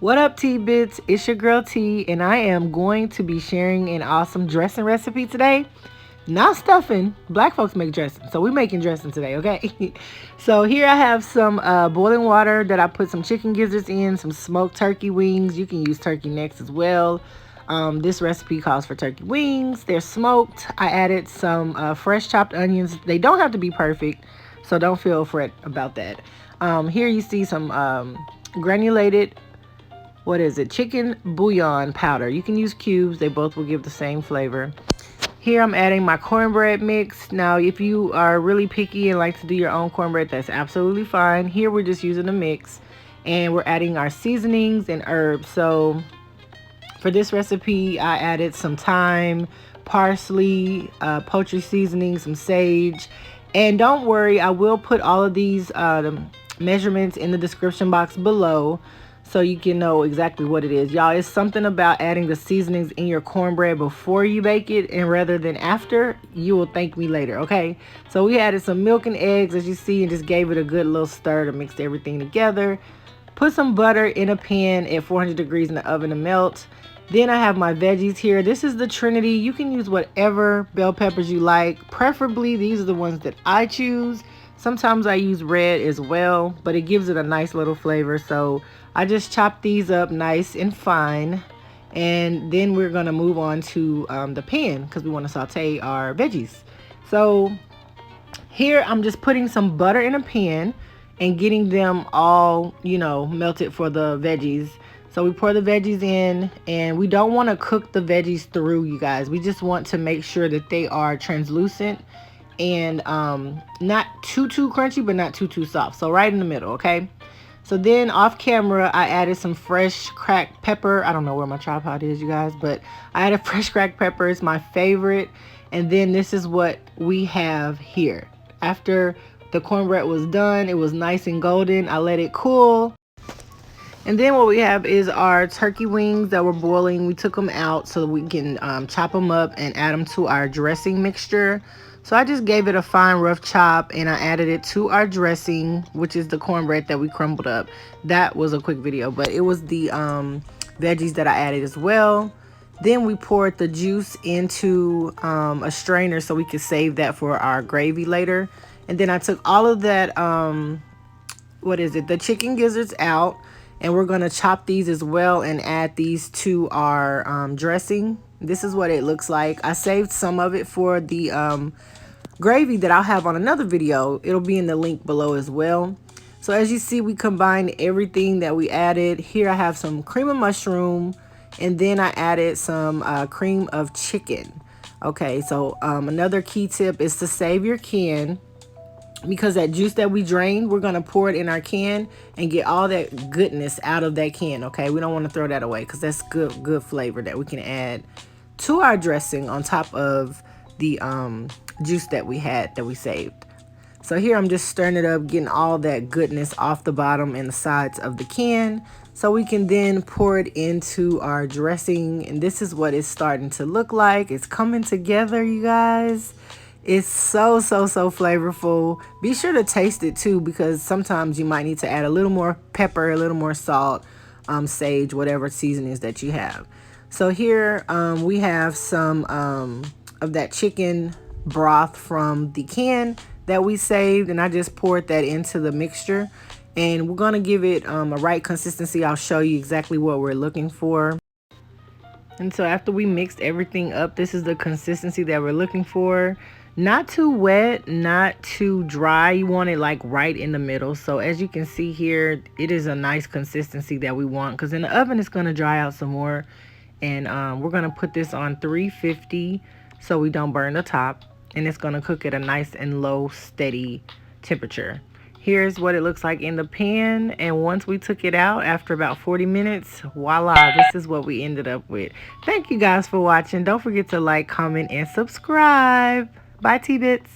What up, T-Bits? It's your girl T, and I am going to be sharing an awesome dressing recipe today. Not stuffing. Black folks make dressing, so we're making dressing today, okay? So here I have some boiling water that I put some chicken gizzards in, some smoked turkey wings. You can use turkey necks as well. This recipe calls for turkey wings. They're smoked. I added some fresh chopped onions. They don't have to be perfect, so don't feel fret about that. Here you see some granulated chicken bouillon powder. You can use cubes. They both will give the same flavor. Here I'm adding my cornbread mix. Now, if you are really picky and like to do your own cornbread, that's absolutely fine. Here we're just using a mix, and we're adding our seasonings and herbs. So for this recipe, I added some thyme, parsley, poultry seasoning, some sage. And don't worry, I will put all of these measurements in the description box below, so you can know exactly what it is. Y'all, it's something about adding the seasonings in your cornbread before you bake it, and rather than after. You will thank me later, okay? So we added some milk and eggs, as you see, and just gave it a good little stir to mix everything together. Put some butter in a pan at 400 degrees in the oven to melt. Then I have my veggies here. This is the Trinity. You can use whatever bell peppers you like. Preferably, these are the ones that I choose. Sometimes I use red as well, but it gives it a nice little flavor. So I just chop these up nice and fine. And then we're going to move on to the pan because we want to saute our veggies. So here I'm just putting some butter in a pan and getting them all, melted for the veggies. So we pour the veggies in, and we don't want to cook the veggies through, you guys. We just want to make sure that they are translucent and not too crunchy, but not too soft. So right in the middle, okay? So then off camera, I added some fresh cracked pepper. I don't know where my tripod is, you guys, but I added fresh cracked pepper. It's my favorite. And then this is what we have here. After the cornbread was done, it was nice and golden. I let it cool. And then what we have is our turkey wings that were boiling. We took them out so that we can chop them up and add them to our dressing mixture. So I just gave it a fine rough chop, and I added it to our dressing, which is the cornbread that we crumbled up. That was a quick video, but it was the veggies that I added as well. Then we poured the juice into a strainer so we could save that for our gravy later. And then I took all of that, the chicken gizzards out. And we're going to chop these as well and add these to our dressing. This is what it looks like. I saved some of it for the gravy that I'll have on another video. It'll be in the link below as well. So as you see, we combined everything that we added. Here I have some cream of mushroom, and then I added some cream of chicken. Okay, so another key tip is to save your can, because that juice that we drained, we're going to pour it in our can and get all that goodness out of that can, okay? We don't want to throw that away because that's good flavor that we can add to our dressing on top of the juice that we saved. So here I'm just stirring it up, getting all that goodness off the bottom and the sides of the can, so we can then pour it into our dressing. And this is what it's starting to look like. It's coming together, you guys. It's so flavorful. Be sure to taste it too, because sometimes you might need to add a little more pepper, a little more salt, sage, whatever seasonings that you have. So here we have some of that chicken broth from the can that we saved, and I just poured that into the mixture. And we're going to give it a right consistency. I'll show you exactly what we're looking for. And so after we mixed everything up, this is the consistency that we're looking for. Not too wet, not too dry. You want it like right in the middle. So as you can see here, it is a nice consistency that we want, because in the oven it's going to dry out some more. And we're going to put this on 350 so we don't burn the top. And it's going to cook at a nice and low, steady temperature. Here's what it looks like in the pan. And once we took it out after about 40 minutes, voila, this is what we ended up with. Thank you guys for watching. Don't forget to like, comment, and subscribe. Bye, T-Bits.